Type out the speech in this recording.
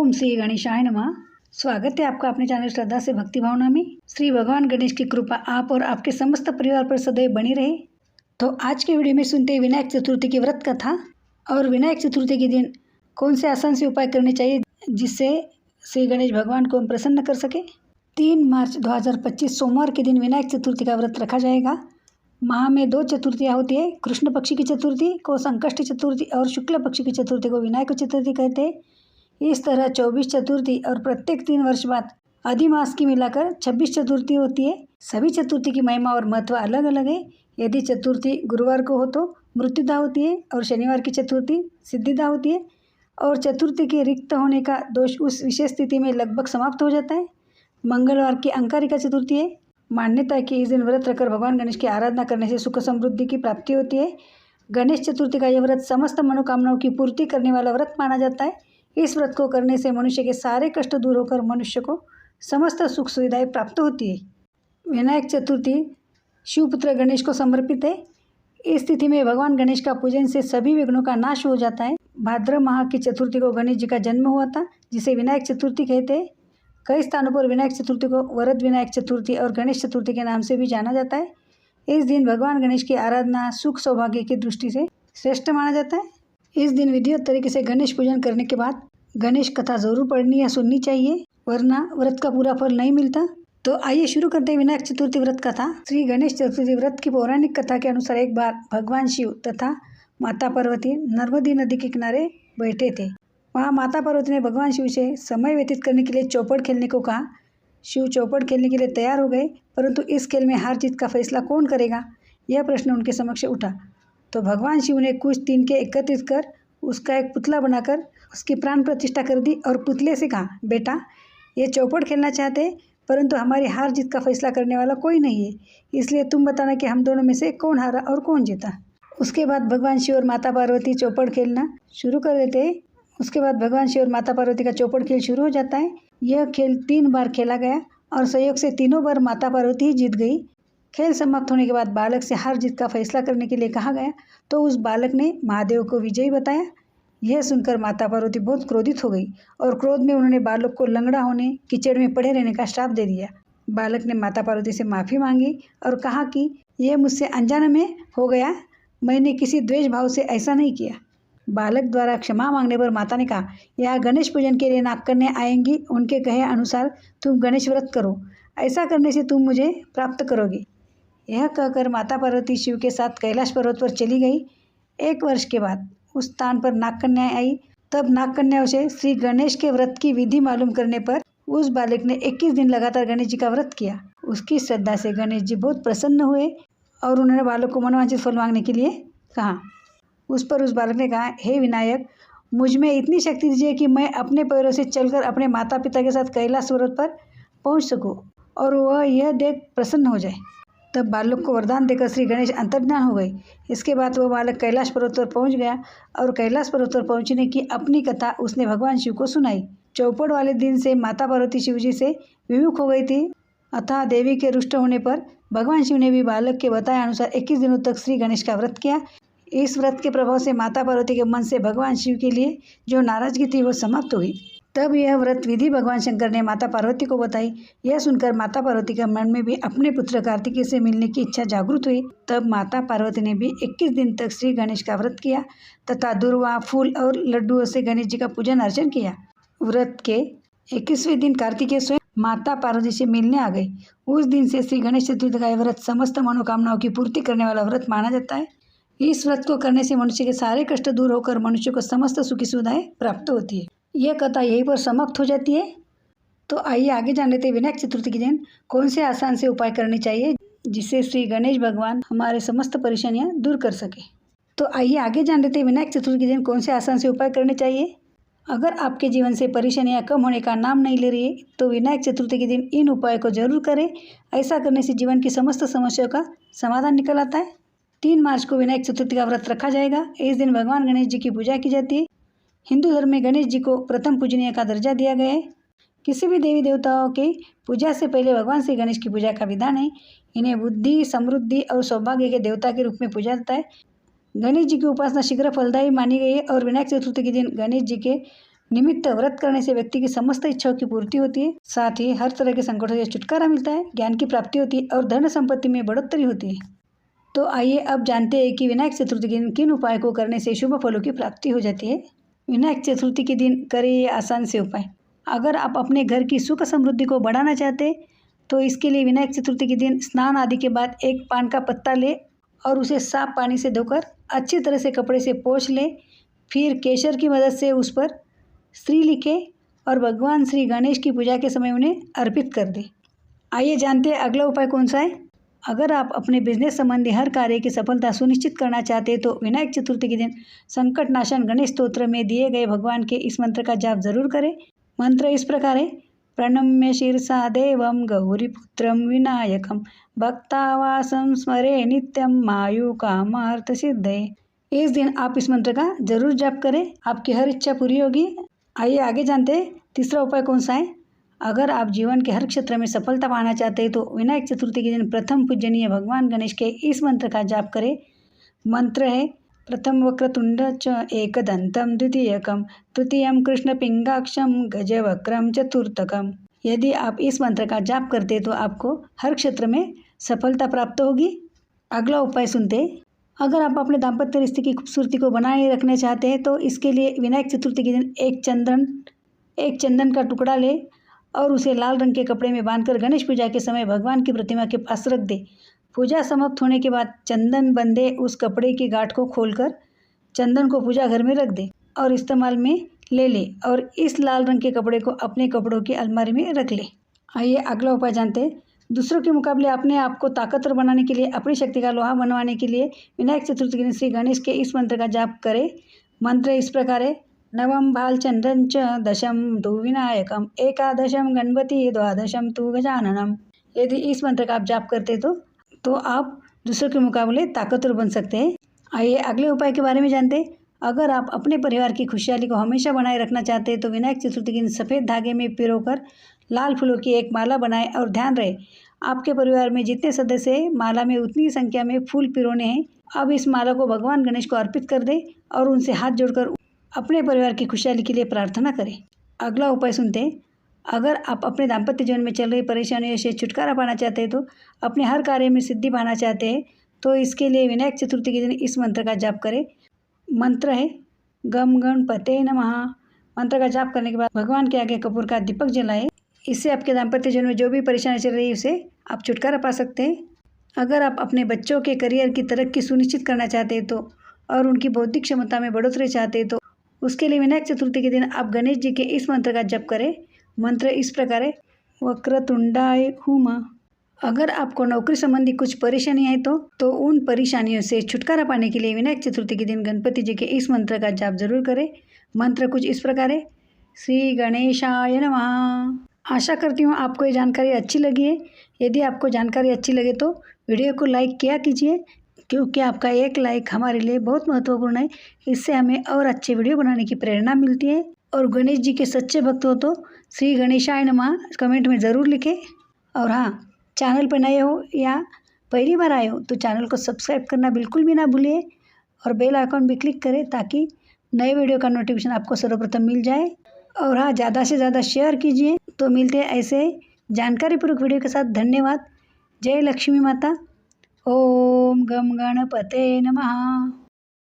ओम श्री गणेशाय नमः। स्वागत है आपका अपने चैनल श्रद्धा से भक्ति भावना में। श्री भगवान गणेश की कृपा आप और आपके समस्त परिवार पर सदैव बनी रहे। तो आज के वीडियो में सुनते हैं विनायक चतुर्थी की व्रत कथा और विनायक चतुर्थी के दिन कौन से आसान से उपाय करने चाहिए जिससे श्री गणेश भगवान को हम प्रसन्न कर सके। 3 मार्च 2025 सोमवार के दिन विनायक चतुर्थी का व्रत रखा जाएगा। माह में 2 चतुर्थियाँ होती है। कृष्ण पक्ष की चतुर्थी को संकष्टी चतुर्थी और शुक्ल पक्ष की चतुर्थी को विनायक चतुर्थी कहते हैं। इस तरह 24 चतुर्थी और प्रत्येक 3 वर्ष बाद अधिमास की मिलाकर 26 चतुर्थी होती है। सभी चतुर्थी की महिमा और महत्व अलग अलग है। यदि चतुर्थी गुरुवार को हो तो मृत्युदा होती है और शनिवार की चतुर्थी सिद्धिदा होती है और चतुर्थी के रिक्त होने का दोष उस विशेष स्थिति में लगभग समाप्त हो जाता है। मंगलवार की अंगारिका चतुर्थी है। मान्यता है कि इस दिन व्रत रखकर भगवान गणेश की आराधना करने से सुख समृद्धि की प्राप्ति होती है। गणेश चतुर्थी का यह व्रत समस्त मनोकामनाओं की पूर्ति करने वाला व्रत माना जाता है। इस व्रत को करने से मनुष्य के सारे कष्ट दूर होकर मनुष्य को समस्त सुख सुविधाएं प्राप्त होती है। विनायक चतुर्थी शिवपुत्र गणेश को समर्पित है। इस तिथि में भगवान गणेश का पूजन से सभी विघ्नों का नाश हो जाता है। भाद्र माह की चतुर्थी को गणेश जी का जन्म हुआ था, जिसे विनायक चतुर्थी कहते हैं। कई स्थानों पर विनायक चतुर्थी को वरद विनायक चतुर्थी और गणेश चतुर्थी के नाम से भी जाना जाता है। इस दिन भगवान गणेश की आराधना सुख सौभाग्य की दृष्टि से श्रेष्ठ माना जाता है। इस दिन विधिवत तरीके से गणेश पूजन करने के बाद गणेश कथा जरूर पढ़नी या सुननी चाहिए, वरना व्रत का पूरा फल नहीं मिलता। तो आइए शुरू करते हैं विनायक चतुर्थी व्रत कथा। श्री गणेश चतुर्थी व्रत की पौराणिक कथा के अनुसार एक बार भगवान शिव तथा माता पार्वती नर्मदी नदी के किनारे बैठे थे। वहाँ माता पार्वती ने भगवान शिव से समय व्यतीत करने के लिए चौपड़ खेलने को कहा। शिव चौपड़ खेलने के लिए तैयार हो गए, परंतु इस खेल में हार जीत का फैसला कौन करेगा, यह प्रश्न उनके समक्ष उठा। तो भगवान शिव ने कुछ तिनके एकत्रित कर उसका एक पुतला बनाकर उसकी प्राण प्रतिष्ठा कर दी और पुतले से कहा, बेटा ये चौपड़ खेलना चाहते हैं, परंतु हमारी हार जीत का फैसला करने वाला कोई नहीं है, इसलिए तुम बताना कि हम दोनों में से कौन हारा और कौन जीता। उसके बाद भगवान शिव और माता पार्वती चौपड़ खेलना शुरू कर देते हैं। उसके बाद भगवान शिव और माता पार्वती का चौपड़ खेल शुरू हो जाता है। यह खेल 3 बार खेला गया और संयोग से तीनों बार माता पार्वती ही जीत गई। खेल समाप्त होने के बाद बालक से हार जीत का फैसला करने के लिए कहा गया, तो उस बालक ने महादेव को विजयी बताया। यह सुनकर माता पार्वती बहुत क्रोधित हो गई और क्रोध में उन्होंने बालक को लंगड़ा होने, कीचड़ में पड़े रहने का श्राप दे दिया। बालक ने माता पार्वती से माफ़ी मांगी और कहा कि यह मुझसे अनजाने में हो गया, मैंने किसी द्वेष भाव से ऐसा नहीं किया। बालक द्वारा क्षमा मांगने पर माता ने कहा, यह गणेश पूजन के लिए नाग कन्या आएंगी, उनके कहे अनुसार तुम गणेश व्रत करो, ऐसा करने से तुम मुझे प्राप्त करोगी। यह कहकर माता पार्वती शिव के साथ कैलाश पर्वत पर चली गई। 1 वर्ष के बाद उस स्थान पर नाग कन्याएं आई। तब नाग कन्याओं से श्री गणेश के व्रत की विधि मालूम करने पर उस बालक ने 21 दिन लगातार गणेश जी का व्रत किया। उसकी श्रद्धा से गणेश जी बहुत प्रसन्न हुए और उन्होंने बालक को मनोवांछित फल मांगने के लिए कहा। उस पर उस बालक ने कहा, हे विनायक, मुझ में इतनी शक्ति दीजिए कि मैं अपने पैरों से चलकर अपने माता पिता के साथ कैलाश पर्वत पर पहुंच सकूं और वह यह देख प्रसन्न हो जाए। तब बालक को वरदान देकर श्री गणेश अंतर्ध्यान हो गए। इसके बाद वह बालक कैलाश पर्वत पर पहुंच गया और कैलाश पर्वत पर पहुंचने की अपनी कथा उसने भगवान शिव को सुनाई। चौपड़ वाले दिन से माता पार्वती शिव जी से विमुख हो गई थी, अतः देवी के रुष्ट होने पर भगवान शिव ने भी बालक के बताए अनुसार 21 दिनों तक श्री गणेश का व्रत किया। इस व्रत के प्रभाव से माता पार्वती के मन से भगवान शिव के लिए जो नाराजगी थी वो समाप्त हो गई। तब यह व्रत विधि भगवान शंकर ने माता पार्वती को बताई। यह सुनकर माता पार्वती के मन में भी अपने पुत्र कार्तिकेय से मिलने की इच्छा जागृत हुई। तब माता पार्वती ने भी 21 दिन तक श्री गणेश का व्रत किया तथा दुर्वा, फूल और लड्डुओं से गणेश जी का पूजन अर्चन किया। व्रत के 21वें दिन कार्तिकेय स्वयं माता पार्वती से मिलने आ गई। उस दिन से श्री गणेश चतुर्थी का व्रत समस्त मनोकामनाओं की पूर्ति करने वाला व्रत माना जाता है। इस व्रत को करने से मनुष्य के सारे कष्ट दूर होकर मनुष्य को समस्त सुखी सुविधाएं प्राप्त होती है। यह कथा यहीं पर समाप्त हो जाती है। तो आइए आगे जान लेते हैं विनायक चतुर्थी के दिन कौन से आसान से उपाय करने चाहिए जिससे श्री गणेश भगवान हमारे समस्त परेशानियां दूर कर सके। तो आइए आगे जान लेते हैं विनायक चतुर्थी के दिन कौन से आसान से उपाय करने चाहिए। अगर आपके जीवन से परेशानियां कम होने का नाम नहीं ले रही है तो विनायक चतुर्थी के दिन इन उपायों को जरूर करें। ऐसा करने से जीवन की समस्त समस्याओं का समाधान निकल आता है। 3 मार्च को विनायक चतुर्थी का व्रत रखा जाएगा। इस दिन भगवान गणेश जी की पूजा की जाती है। हिंदू धर्म में गणेश जी को प्रथम पूजनीय का दर्जा दिया गया है। किसी भी देवी देवताओं की पूजा से पहले भगवान श्री गणेश की पूजा का विधान है। इन्हें बुद्धि, समृद्धि और सौभाग्य के देवता के रूप में पूजा जाता है। गणेश जी की उपासना शीघ्र फलदायी मानी गई है और विनायक चतुर्थी के दिन गणेश जी के निमित्त व्रत करने से व्यक्ति की समस्त इच्छाओं की पूर्ति होती है, साथ ही हर तरह के संकटों से छुटकारा मिलता है, ज्ञान की प्राप्ति होती है और धन संपत्ति में बढ़ोतरी होती है। तो आइए अब जानते हैं कि विनायक चतुर्थी के दिन किन उपायों को करने से शुभ फलों की प्राप्ति हो जाती है। विनायक चतुर्थी के दिन करें ये आसान से उपाय। अगर आप अपने घर की सुख समृद्धि को बढ़ाना चाहते हैं तो इसके लिए विनायक चतुर्थी के दिन स्नान आदि के बाद एक पान का पत्ता ले और उसे साफ पानी से धोकर अच्छी तरह से कपड़े से पोंछ ले। फिर केसर की मदद से उस पर श्री लिखे और भगवान श्री गणेश की पूजा के समय उन्हें अर्पित कर दें। आइए जानते हैं अगला उपाय कौन सा है। अगर आप अपने बिजनेस संबंधी हर कार्य की सफलता सुनिश्चित करना चाहते हैं तो विनायक चतुर्थी के दिन संकट नाशन गणेश स्तोत्र में दिए गए भगवान के इस मंत्र का जाप जरूर करें। मंत्र इस प्रकार है। प्रणम्य शीर्षा देवं गौरीपुत्रं विनायकं भक्तावासं स्मरे नित्यं मायु कामार्थ सिद्धये। इस दिन आप इस मंत्र का जरूर जाप करें, आपकी हर इच्छा पूरी होगी। आइए आगे जानते हैं तीसरा उपाय कौन सा है। अगर आप जीवन के हर क्षेत्र में सफलता पाना चाहते हैं तो विनायक चतुर्थी के दिन प्रथम पूजनीय भगवान गणेश के इस मंत्र का जाप करें। मंत्र है। प्रथम वक्रतुंड च एकदंतम द्वितीयकम तृतीयम कृष्ण पिंगाक्षम गजवक्रम चतुर्थकम। यदि आप इस मंत्र का जाप करते तो आपको हर क्षेत्र में सफलता प्राप्त होगी। अगला उपाय सुनते। अगर आप अपने दाम्पत्य रिश्ते की खूबसूरती को बनाए रखना चाहते हैं तो इसके लिए विनायक चतुर्थी के दिन एक चंदन का टुकड़ा ले और उसे लाल रंग के कपड़े में बांधकर गणेश पूजा के समय भगवान की प्रतिमा के पास रख दे। पूजा समाप्त होने के बाद चंदन बंधे उस कपड़े की गांठ को खोलकर चंदन को पूजा घर में रख दे और इस्तेमाल में ले और इस लाल रंग के कपड़े को अपने कपड़ों की अलमारी में रख ले। आइए अगला उपाय जानते हैं। दूसरों के मुकाबले अपने आप को ताकतवर बनाने के लिए, अपनी शक्ति का लोहा बनवाने के लिए विनायक चतुर्थी के दिन श्री गणेश के इस मंत्र का जाप करें। मंत्र इस प्रकार है। नवम भालचंद्रं च दशम तु विनायकम एकादशम गणपति द्वादशम तु गजाननम। यदि इस मंत्र का आप जाप करते तो आप दूसरों के मुकाबले ताकतवर बन सकते हैं। आइए अगले उपाय के बारे में जानते हैं। अगर आप अपने परिवार की खुशहाली को हमेशा बनाए रखना चाहते हैं तो विनायक चतुर्थी के दिन सफ़ेद धागे में पिरोकर लाल फूलों की एक माला बनाएं और ध्यान रहे आपके परिवार में जितने सदस्य हैं माला में उतनी संख्या में फूल पिरोने हैं। अब इस माला को भगवान गणेश को अर्पित कर दें और उनसे हाथ जोड़कर अपने परिवार की खुशहाली के लिए प्रार्थना करें। अगला उपाय सुनते हैं। अगर आप अपने दाम्पत्य जीवन में चल रही परेशानियों से छुटकारा पाना चाहते हैं तो अपने हर कार्य में सिद्धि पाना चाहते हैं तो इसके लिए विनायक चतुर्थी के दिन इस मंत्र का जाप करें। मंत्र है। गम गणपते नमः। मंत्र का जाप करने के बाद भगवान के आगे कपूर का दीपक जलाएं। इससे आपके दाम्पत्य जीवन में जो भी परेशानी चल रही है उसे आप छुटकारा पा सकते हैं। अगर आप अपने बच्चों के करियर की तरक्की सुनिश्चित करना चाहते हैं तो और उनकी बौद्धिक क्षमता में बढ़ोतरी चाहते हैं तो उसके लिए विनायक चतुर्थी के दिन आप गणेश जी के इस मंत्र का जप करें। मंत्र इस प्रकार है। वक्रतुंडाय हुम। अगर आपको नौकरी संबंधी कुछ परेशानियाँ हैं तो उन परेशानियों से छुटकारा पाने के लिए विनायक चतुर्थी के दिन गणपति जी के इस मंत्र का जाप जरूर करें। मंत्र कुछ इस प्रकार है। श्री गणेशाय नमः। आशा करती हूँ आपको ये जानकारी अच्छी लगी है। यदि आपको जानकारी अच्छी लगे तो वीडियो को लाइक किया कीजिए, क्योंकि आपका एक लाइक हमारे लिए बहुत महत्वपूर्ण है। इससे हमें और अच्छे वीडियो बनाने की प्रेरणा मिलती है। और गणेश जी के सच्चे भक्त हो तो श्री गणेशाय नमः कमेंट में ज़रूर लिखें। और हाँ, चैनल पर नए हो या पहली बार आए हो तो चैनल को सब्सक्राइब करना बिल्कुल भी ना भूलिए और बेल आइकॉन भी क्लिक करें ताकि नए वीडियो का नोटिफिकेशन आपको सर्वप्रथम मिल जाए। और हाँ, ज़्यादा से ज़्यादा शेयर कीजिए। तो मिलते हैं ऐसे जानकारीपूर्वक वीडियो के साथ। धन्यवाद। जय लक्ष्मी माता। ओम गम गणपते नमः।